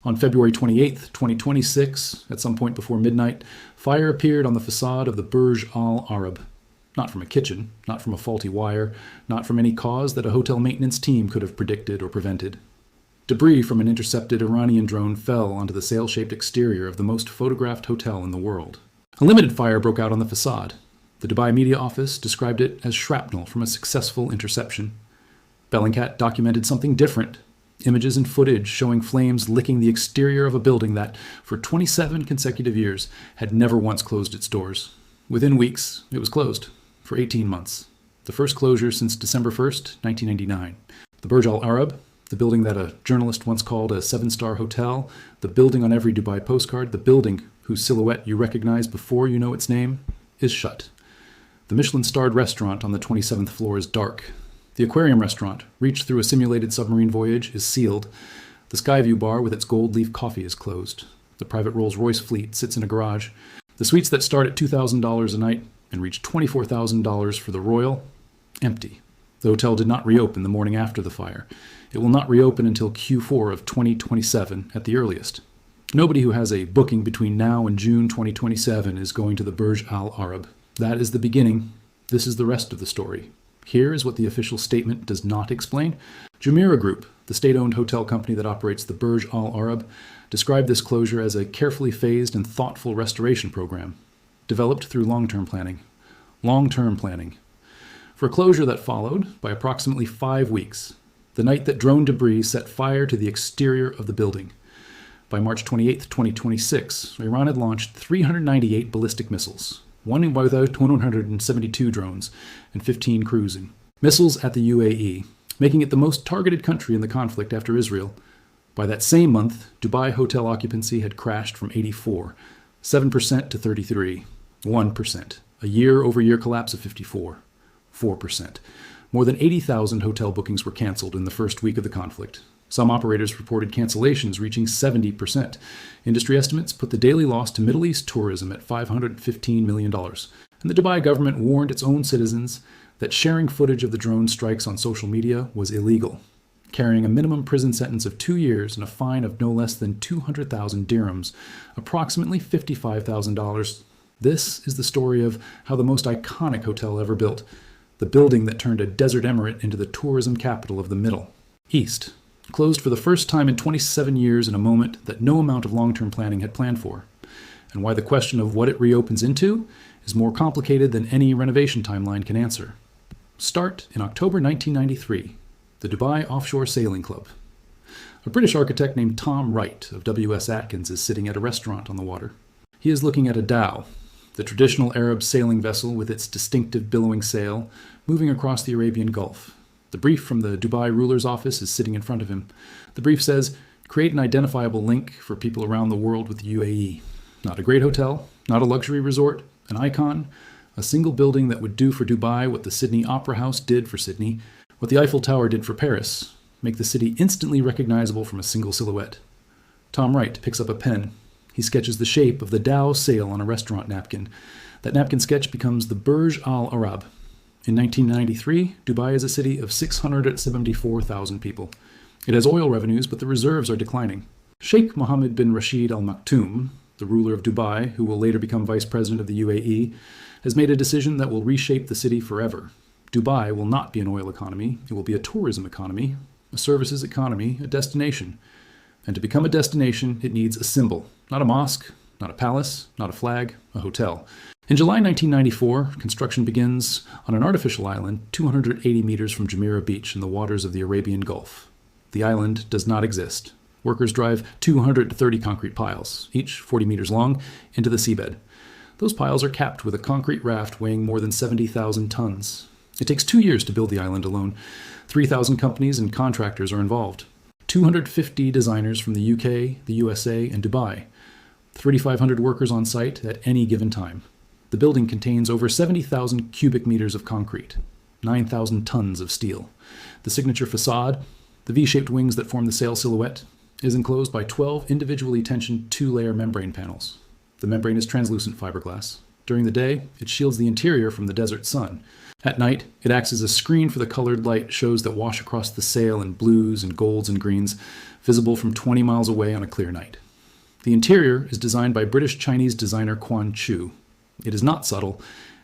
On February 28, 2026, at some point before midnight, fire appeared on the facade of the Burj Al Arab. Not from a kitchen, not from a faulty wire, not from any cause that a hotel maintenance team could have predicted or prevented. Debris from an intercepted Iranian drone fell onto the sail-shaped exterior of the most photographed hotel in the world. A limited fire broke out on the facade. The Dubai media office described it as shrapnel from a successful interception. Bellingcat documented something different. Images and footage showing flames licking the exterior of a building that, for 27 consecutive years, had never once closed its doors. Within weeks, it was closed. For 18 months. The first closure since December 1st, 1999. The Burj Al Arab, the building that a journalist once called a 7-star hotel, the building on every Dubai postcard, the building whose silhouette you recognize before you know its name, is shut. The Michelin-starred restaurant on the 27th floor is dark. The aquarium restaurant, reached through a simulated submarine voyage, is sealed. The Skyview bar with its gold leaf coffee is closed. The private Rolls-Royce fleet sits in a garage. The suites that start at $2,000 a night and reach $24,000 for the Royal, empty. The hotel did not reopen the morning after the fire. It will not reopen until Q4 of 2027 at the earliest. Nobody who has a booking between now and June 2027 is going to the Burj Al Arab. That is the beginning. This is the rest of the story. Here is what the official statement does not explain. Jumeirah Group, the state-owned hotel company that operates the Burj Al Arab, described this closure as a carefully phased and thoughtful restoration program, developed through long-term planning. Long-term planning. For a closure that followed by approximately 5 weeks, the night that drone debris set fire to the exterior of the building. By March 28, 2026, Iran had launched 398 ballistic missiles, one without 172 drones, and 15 cruising. Missiles at the UAE, making it the most targeted country in the conflict after Israel. By that same month, Dubai hotel occupancy had crashed from 84, 7% to 33, 1%, a year-over-year collapse of 54, 4%. More than 80,000 hotel bookings were canceled in the first week of the conflict. Some operators reported cancellations reaching 70%. Industry estimates put the daily loss to Middle East tourism at $515 million. And the Dubai government warned its own citizens that sharing footage of the drone strikes on social media was illegal, carrying a minimum prison sentence of 2 years and a fine of no less than 200,000 dirhams, approximately $55,000. This is the story of how the most iconic hotel ever built, the building that turned a desert emirate into the tourism capital of the Middle East, closed for the first time in 27 years in a moment that no amount of long-term planning had planned for, and why the question of what it reopens into is more complicated than any renovation timeline can answer. Start in October 1993, the Dubai Offshore Sailing Club. A British architect named Tom Wright of W.S. Atkins is sitting at a restaurant on the water. He is looking at a dhow, the traditional Arab sailing vessel with its distinctive billowing sail, moving across the Arabian Gulf. The brief from the Dubai ruler's office is sitting in front of him. The brief says, create an identifiable link for people around the world with the UAE. Not a great hotel, not a luxury resort, an icon, a single building that would do for Dubai what the Sydney Opera House did for Sydney, what the Eiffel Tower did for Paris, make the city instantly recognizable from a single silhouette. Tom Wright picks up a pen. He sketches the shape of the dhow sail on a restaurant napkin. That napkin sketch becomes the Burj Al Arab. In 1993, Dubai is a city of 674,000 people. It has oil revenues, but the reserves are declining. Sheikh Mohammed bin Rashid Al Maktoum, the ruler of Dubai, who will later become vice president of the UAE, has made a decision that will reshape the city forever. Dubai will not be an oil economy. It will be a tourism economy, a services economy, a destination. And to become a destination, it needs a symbol. Not a mosque, not a palace, not a flag, a hotel. In July 1994, construction begins on an artificial island 280 meters from Jumeirah Beach in the waters of the Arabian Gulf. The island does not exist. Workers drive 230 concrete piles, each 40 meters long, into the seabed. Those piles are capped with a concrete raft weighing more than 70,000 tons. It takes 2 years to build the island alone. 3,000 companies and contractors are involved. 250 designers from the UK, the USA, and Dubai. 3,500 workers on site at any given time. The building contains over 70,000 cubic meters of concrete, 9,000 tons of steel. The signature facade, the V-shaped wings that form the sail silhouette, is enclosed by 12 individually tensioned 2-layer membrane panels. The membrane is translucent fiberglass. During the day, it shields the interior from the desert sun. At night, it acts as a screen for the colored light shows that wash across the sail in blues and golds and greens, visible from 20 miles away on a clear night. The interior is designed by British-Chinese designer Quan Chu. It is not subtle.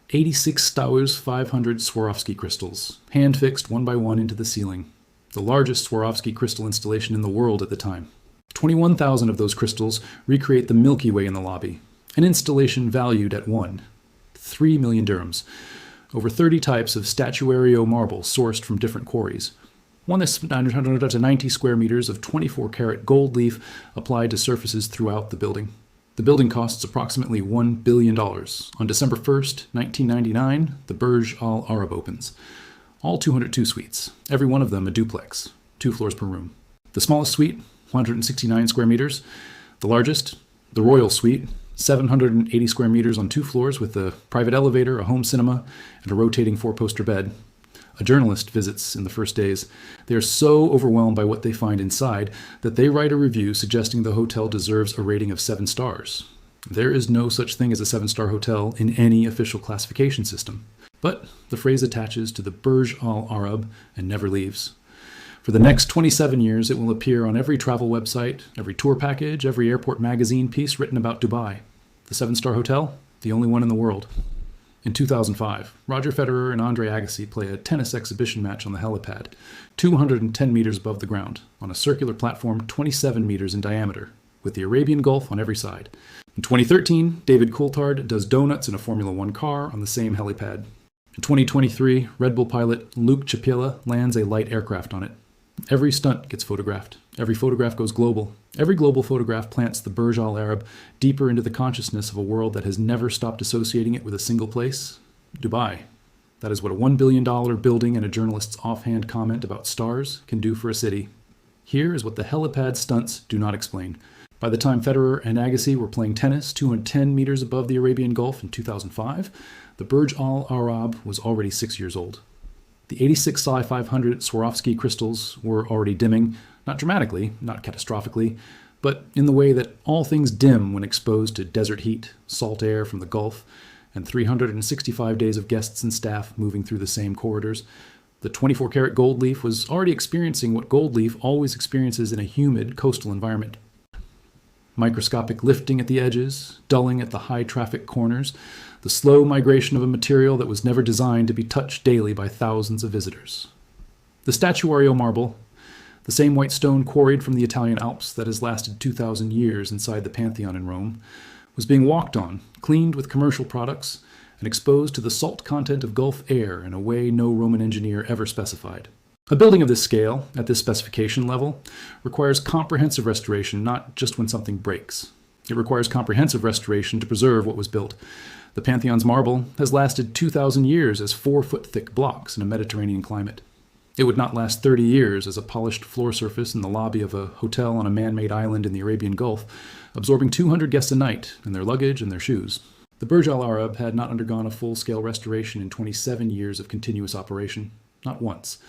86 Stau's 500 Swarovski crystals, hand-fixed one by one into the ceiling. The largest Swarovski crystal installation in the world at the time. 21,000 of those crystals recreate the Milky Way in the lobby, an installation valued at 3 million dirhams. Over 30 types of statuario marble sourced from different quarries. 190 square meters of 24-karat gold leaf applied to surfaces throughout the building. The building costs approximately $1 billion. On December 1st, 1999, the Burj Al Arab opens. All 202 suites, every one of them a duplex, 2 floors per room. The smallest suite, 169 square meters. The largest, the Royal Suite, 780 square meters on 2 floors with a private elevator, a home cinema, and a rotating 4-poster bed. A journalist visits in the first days. They are so overwhelmed by what they find inside that they write a review suggesting the hotel deserves a rating of 7 stars. There is no such thing as a 7-star hotel in any official classification system. But the phrase attaches to the Burj Al Arab and never leaves. For the next 27 years, it will appear on every travel website, every tour package, every airport magazine piece written about Dubai. The 7-star hotel, the only one in the world. In 2005, Roger Federer and Andre Agassi play a tennis exhibition match on the helipad, 210 meters above the ground, on a circular platform 27 meters in diameter, with the Arabian Gulf on every side. In 2013, David Coulthard does donuts in a Formula One car on the same helipad. In 2023, Red Bull pilot Luke Chapila lands a light aircraft on it. Every stunt gets photographed. Every photograph goes global. Every global photograph plants the Burj Al Arab deeper into the consciousness of a world that has never stopped associating it with a single place, Dubai. That is what a $1 billion building and a journalist's offhand comment about stars can do for a city. Here is what the helipad stunts do not explain. By the time Federer and Agassi were playing tennis 210 meters above the Arabian Gulf in 2005, the Burj Al Arab was already 6 years old. The 86 Sci 500 Swarovski crystals were already dimming, not dramatically, not catastrophically, but in the way that all things dim when exposed to desert heat, salt air from the Gulf, and 365 days of guests and staff moving through the same corridors. The 24-karat gold leaf was already experiencing what gold leaf always experiences in a humid coastal environment. Microscopic lifting at the edges, dulling at the high-traffic corners, the slow migration of a material that was never designed to be touched daily by thousands of visitors. The statuario marble, the same white stone quarried from the Italian Alps that has lasted 2,000 years inside the Pantheon in Rome, was being walked on, cleaned with commercial products, and exposed to the salt content of Gulf air in a way no Roman engineer ever specified. A building of this scale, at this specification level, requires comprehensive restoration, not just when something breaks. It requires comprehensive restoration to preserve what was built. The Pantheon's marble has lasted 2,000 years as 4-foot-thick blocks in a Mediterranean climate. It would not last 30 years as a polished floor surface in the lobby of a hotel on a man-made island in the Arabian Gulf, absorbing 200 guests a night and their luggage and their shoes. The Burj Al Arab had not undergone a full-scale restoration in 27 years of continuous operation. Not once.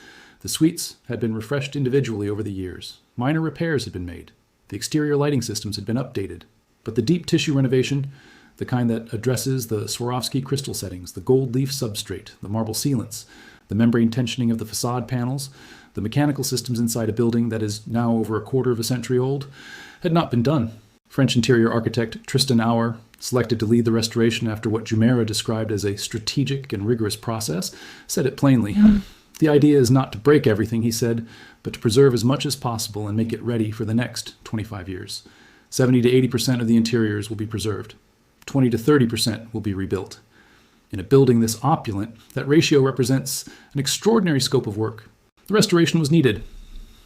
The suites had been refreshed individually over the years. Minor repairs had been made. The exterior lighting systems had been updated. But the deep tissue renovation, the kind that addresses the Swarovski crystal settings, the gold leaf substrate, the marble sealants, the membrane tensioning of the facade panels, the mechanical systems inside a building that is now over a quarter of a century old, had not been done. French interior architect Tristan Auer, selected to lead the restoration after what Jumeirah described as a strategic and rigorous process, said it plainly. The idea is not to break everything, he said, but to preserve as much as possible and make it ready for the next 25 years. 70 to 80% of the interiors will be preserved. 20 to 30% will be rebuilt. In a building this opulent, that ratio represents an extraordinary scope of work. The restoration was needed.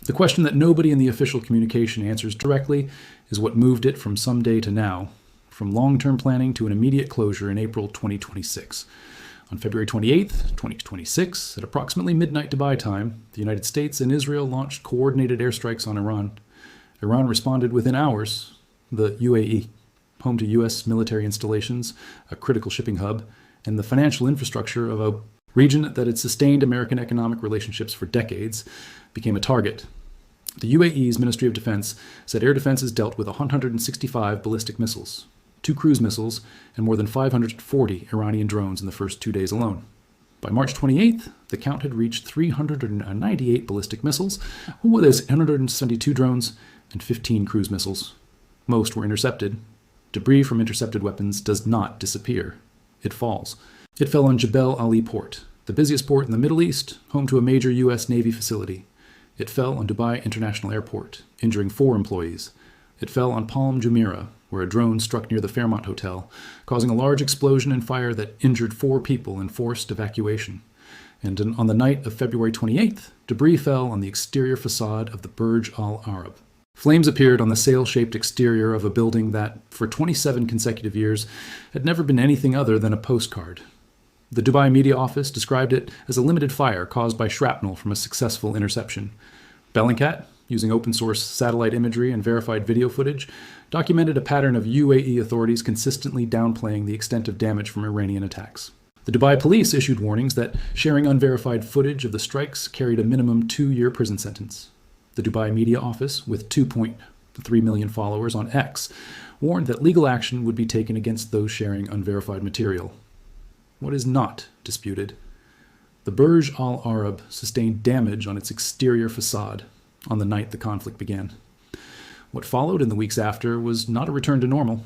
The question that nobody in the official communication answers directly is what moved it from someday to now, from long-term planning to an immediate closure in April 2026. On February 28, 2026, at approximately midnight Dubai time, the United States and Israel launched coordinated airstrikes on Iran. Iran responded within hours. The UAE, home to U.S. military installations, a critical shipping hub, and the financial infrastructure of a region that had sustained American economic relationships for decades, became a target. The UAE's Ministry of Defense said air defenses dealt with 165 ballistic missiles. 2 cruise missiles, and more than 540 Iranian drones in the first 2 days alone. By March 28th, the count had reached 398 ballistic missiles, with 172 drones and 15 cruise missiles. Most were intercepted. Debris from intercepted weapons does not disappear. It falls. It fell on Jebel Ali Port, the busiest port in the Middle East, home to a major U.S. Navy facility. It fell on Dubai International Airport, injuring 4 employees. It fell on Palm Jumeirah, where a drone struck near the Fairmont Hotel, causing a large explosion and fire that injured 4 people and forced evacuation. And on the night of February 28th, debris fell on the exterior facade of the Burj Al Arab. Flames appeared on the sail-shaped exterior of a building that, for 27 consecutive years, had never been anything other than a postcard. The Dubai media office described it as a limited fire caused by shrapnel from a successful interception. Bellingcat, using open-source satellite imagery and verified video footage, documented a pattern of UAE authorities consistently downplaying the extent of damage from Iranian attacks. The Dubai police issued warnings that sharing unverified footage of the strikes carried a minimum 2-year prison sentence. The Dubai media office, with 2.3 million followers on X, warned that legal action would be taken against those sharing unverified material. What is not disputed? The Burj Al Arab sustained damage on its exterior facade on the night the conflict began. What followed in the weeks after was not a return to normal.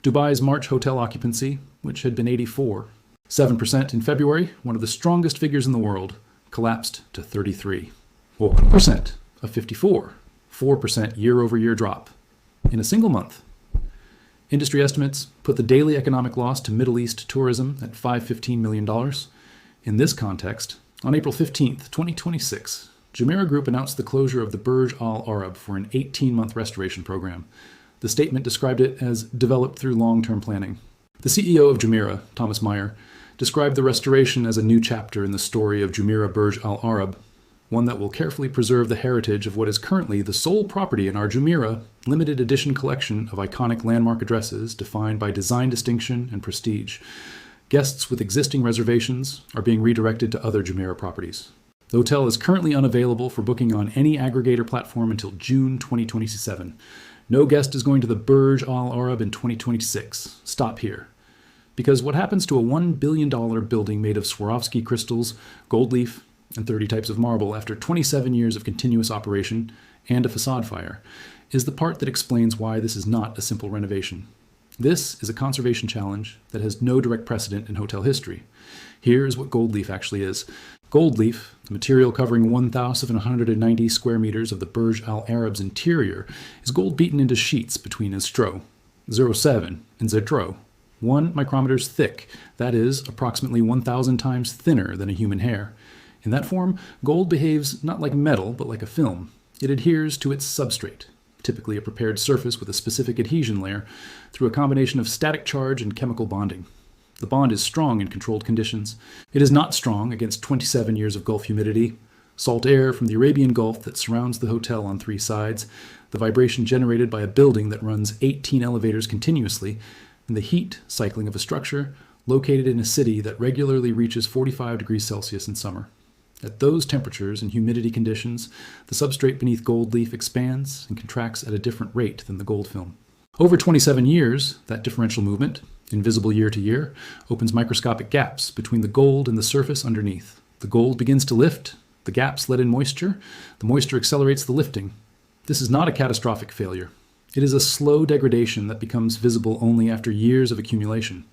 Dubai's March hotel occupancy, which had been 7% in February, one of the strongest figures in the world, collapsed to 33. 1% of 54, 4% year-over-year drop in a single month. Industry estimates put the daily economic loss to Middle East tourism at $515 million. In this context, on April 15, 2026, Jumeirah Group announced the closure of the Burj Al Arab for an 18-month restoration program. The statement described it as developed through long-term planning. The CEO of Jumeirah, Thomas Meyer, described the restoration as a new chapter in the story of Jumeirah Burj Al Arab, one that will carefully preserve the heritage of what is currently the sole property in our Jumeirah limited edition collection of iconic landmark addresses defined by design distinction and prestige. Guests with existing reservations are being redirected to other Jumeirah properties. The hotel is currently unavailable for booking on any aggregator platform until June 2027. No guest is going to the Burj Al Arab in 2026. Stop here. Because what happens to a $1 billion building made of Swarovski crystals, gold leaf, and 30 types of marble after 27 years of continuous operation and a facade fire is the part that explains why this is not a simple renovation. This is a conservation challenge that has no direct precedent in hotel history. Here is what gold leaf actually is. Gold leaf, the material covering 1,190 square meters of the Burj Al Arab's interior, is gold beaten into sheets between Istro, 0.7, and Zedro, 1 micrometers thick, that is, approximately 1,000 times thinner than a human hair. In that form, gold behaves not like metal, but like a film. It adheres to its substrate, typically a prepared surface with a specific adhesion layer, through a combination of static charge and chemical bonding. The bond is strong in controlled conditions. It is not strong against 27 years of Gulf humidity, salt air from the Arabian Gulf that surrounds the hotel on 3 sides, the vibration generated by a building that runs 18 elevators continuously, and the heat cycling of a structure located in a city that regularly reaches 45 degrees Celsius in summer. At those temperatures and humidity conditions, the substrate beneath gold leaf expands and contracts at a different rate than the gold film. Over 27 years, that differential movement, invisible year to year, opens microscopic gaps between the gold and the surface underneath. The gold begins to lift, the gaps let in moisture, the moisture accelerates the lifting. This is not a catastrophic failure. It is a slow degradation that becomes visible only after years of accumulation.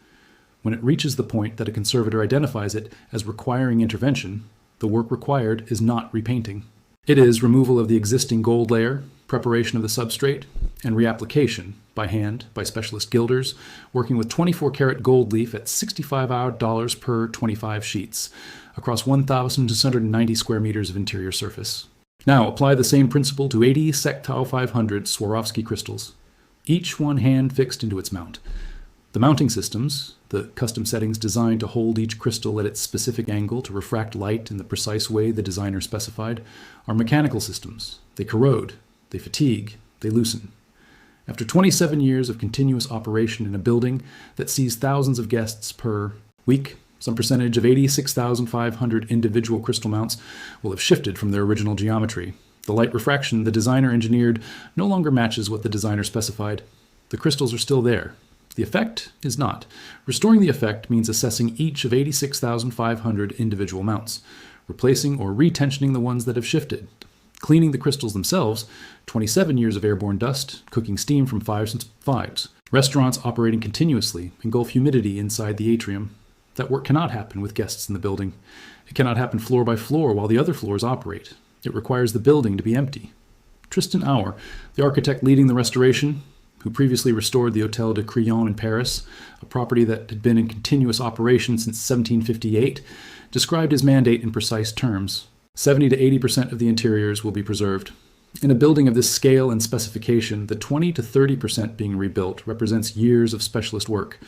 When it reaches the point that a conservator identifies it as requiring intervention, the work required is not repainting. It is removal of the existing gold layer, preparation of the substrate, and reapplication by hand by specialist gilders working with 24-karat gold leaf at $65 per 25 sheets across 1,690 square meters of interior surface. Now apply the same principle to 80 Sectile 500 Swarovski crystals, each one hand fixed into its mount. The mounting systems, the custom settings designed to hold each crystal at its specific angle to refract light in the precise way the designer specified, are mechanical systems. They corrode, they fatigue, they loosen. After 27 years of continuous operation in a building that sees thousands of guests per week, some percentage of 86,500 individual crystal mounts will have shifted from their original geometry. The light refraction the designer engineered no longer matches what the designer specified. The crystals are still there, The effect is not. Restoring the effect means assessing each of 86,500 individual mounts, replacing or retensioning the ones that have shifted, cleaning the crystals themselves, 27 years of airborne dust, cooking steam from fives. Restaurants operating continuously engulf humidity inside the atrium. That work cannot happen with guests in the building. It cannot happen floor by floor while the other floors operate. It requires the building to be empty. Tristan Auer, the architect leading the restoration, who previously restored the Hôtel de Crillon in Paris, a property that had been in continuous operation since 1758, described his mandate in precise terms. 70 to 80% of the interiors will be preserved. In a building of this scale and specification, the 20 to 30% being rebuilt represents years of specialist work.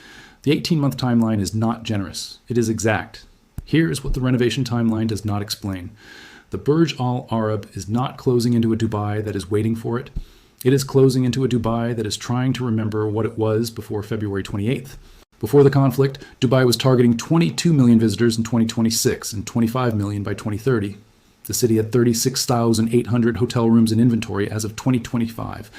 The 18-month timeline is not generous. It is exact. Here is what the renovation timeline does not explain. The Burj Al Arab is not closing into a Dubai that is waiting for it. It is closing into a Dubai that is trying to remember what it was before February 28th. Before the conflict, Dubai was targeting 22 million visitors in 2026 and 25 million by 2030. The city had 36,800 hotel rooms in inventory as of 2025.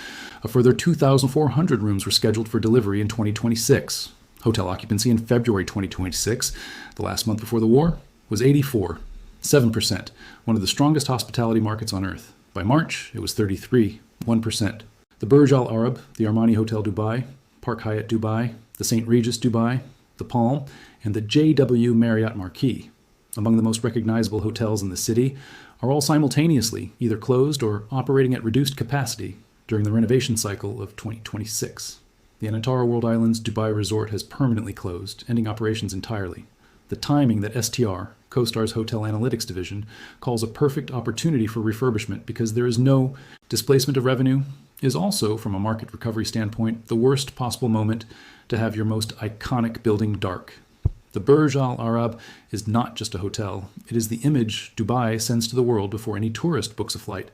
A further 2,400 rooms were scheduled for delivery in 2026. Hotel occupancy in February 2026, the last month before the war, was 7%, one of the strongest hospitality markets on earth. By March, it was 1%. The Burj Al Arab, the Armani Hotel Dubai, Park Hyatt Dubai, the St. Regis Dubai, the Palm, and the JW Marriott Marquis, among the most recognizable hotels in the city, are all simultaneously either closed or operating at reduced capacity during the renovation cycle of 2026. The Anantara World Islands Dubai Resort has permanently closed, ending operations entirely. The timing that STR, CoStar's Hotel Analytics division, calls a perfect opportunity for refurbishment because there is no displacement of revenue is also, from a market recovery standpoint, the worst possible moment to have your most iconic building dark. The Burj Al Arab is not just a hotel. It is the image Dubai sends to the world before any tourist books a flight.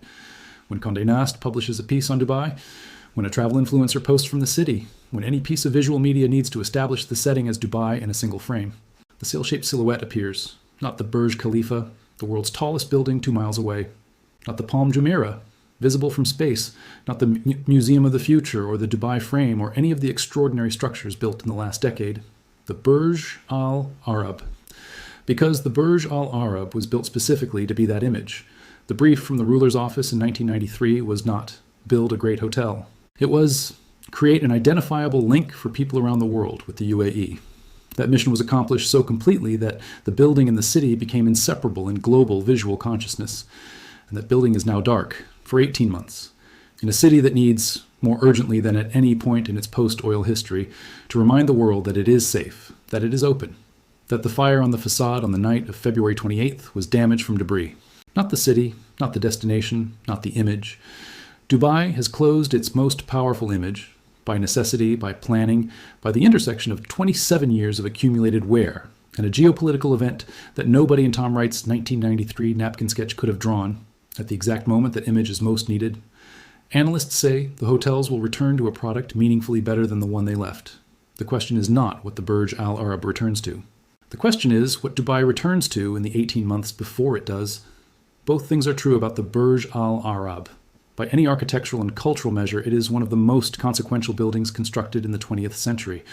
When Condé Nast publishes a piece on Dubai, when a travel influencer posts from the city, when any piece of visual media needs to establish the setting as Dubai in a single frame, the sail-shaped silhouette appears, not the Burj Khalifa, the world's tallest building 2 miles away, not the Palm Jumeirah, visible from space, not the Museum of the Future or the Dubai Frame or any of the extraordinary structures built in the last decade. The Burj Al Arab. Because the Burj Al Arab was built specifically to be that image. The brief from the ruler's office in 1993 was not build a great hotel. It was create an identifiable link for people around the world with the UAE. That mission was accomplished so completely that the building and the city became inseparable in global visual consciousness. And that building is now dark for 18 months in a city that needs, more urgently than at any point in its post-oil history, to remind the world that it is safe, that it is open, that the fire on the facade on the night of February 28th was damage from debris. Not the city, not the destination, not the image. Dubai has closed its most powerful image, by necessity, by planning, by the intersection of 27 years of accumulated wear, and a geopolitical event that nobody in Tom Wright's 1993 napkin sketch could have drawn, at the exact moment that image is most needed. Analysts say the hotels will return to a product meaningfully better than the one they left. The question is not what the Burj Al Arab returns to. The question is what Dubai returns to in the 18 months before it does. Both things are true about the Burj Al Arab. By any architectural and cultural measure, it is one of the most consequential buildings constructed in the 20th century,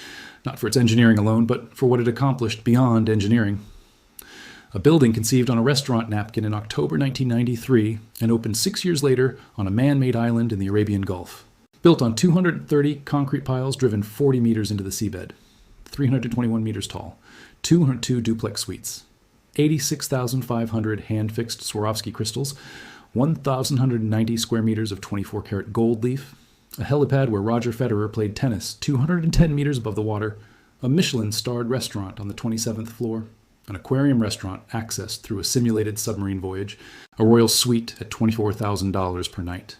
not for its engineering alone, but for what it accomplished beyond engineering. A building conceived on a restaurant napkin in October 1993 and opened 6 years later on a man-made island in the Arabian Gulf. Built on 230 concrete piles driven 40 meters into the seabed, 321 meters tall, 202 duplex suites, 86,500 hand-fixed Swarovski crystals, 1,190 square meters of 24-karat gold leaf, a helipad where Roger Federer played tennis 210 meters above the water, a Michelin-starred restaurant on the 27th floor, an aquarium restaurant accessed through a simulated submarine voyage, a royal suite at $24,000 per night,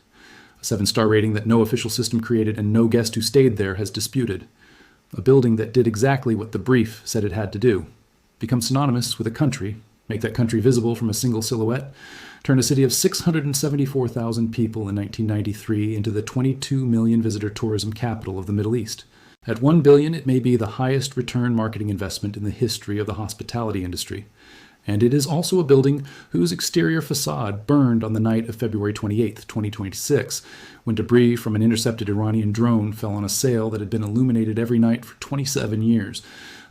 a 7-star rating that no official system created and no guest who stayed there has disputed, a building that did exactly what the brief said it had to do, become synonymous with a country, make that country visible from a single silhouette, turn a city of 674,000 people in 1993 into the 22 million visitor tourism capital of the Middle East. At $1 billion, it may be the highest return marketing investment in the history of the hospitality industry. And it is also a building whose exterior facade burned on the night of February 28, 2026, when debris from an intercepted Iranian drone fell on a sail that had been illuminated every night for 27 years.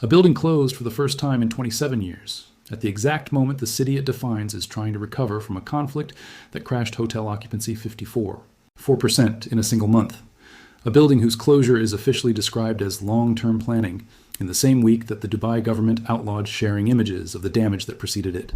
A building closed for the first time in 27 years, at the exact moment the city it defines is trying to recover from a conflict that crashed hotel occupancy 4% in a single month. A building whose closure is officially described as long-term planning, in the same week that the Dubai government outlawed sharing images of the damage that preceded it.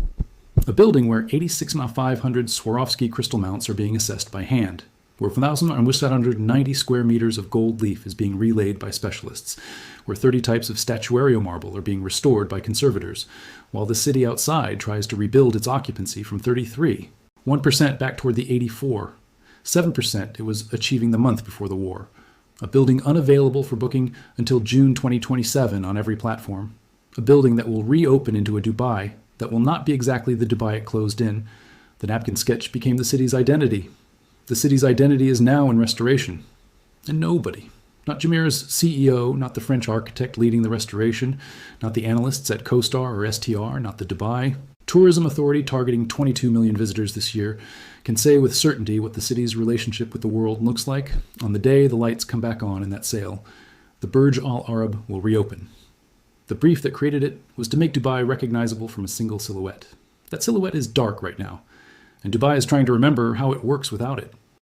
A building where 86,500 Swarovski crystal mounts are being assessed by hand, where 1,190 square meters of gold leaf is being relayed by specialists, where 30 types of statuario marble are being restored by conservators, while the city outside tries to rebuild its occupancy from 33, 1% back toward the 84, 7% it was achieving the month before the war. A building unavailable for booking until June 2027 on every platform. A building that will reopen into a Dubai that will not be exactly the Dubai it closed in. The napkin sketch became the city's identity. The city's identity is now in restoration. And nobody, not Jumeirah's CEO, not the French architect leading the restoration, not the analysts at CoStar or STR, not the Dubai Tourism Authority targeting 22 million visitors this year, can say with certainty what the city's relationship with the world looks like on the day the lights come back on in that sail. The Burj Al Arab will reopen. The brief that created it was to make Dubai recognizable from a single silhouette. That silhouette is dark right now, and Dubai is trying to remember how it works without it.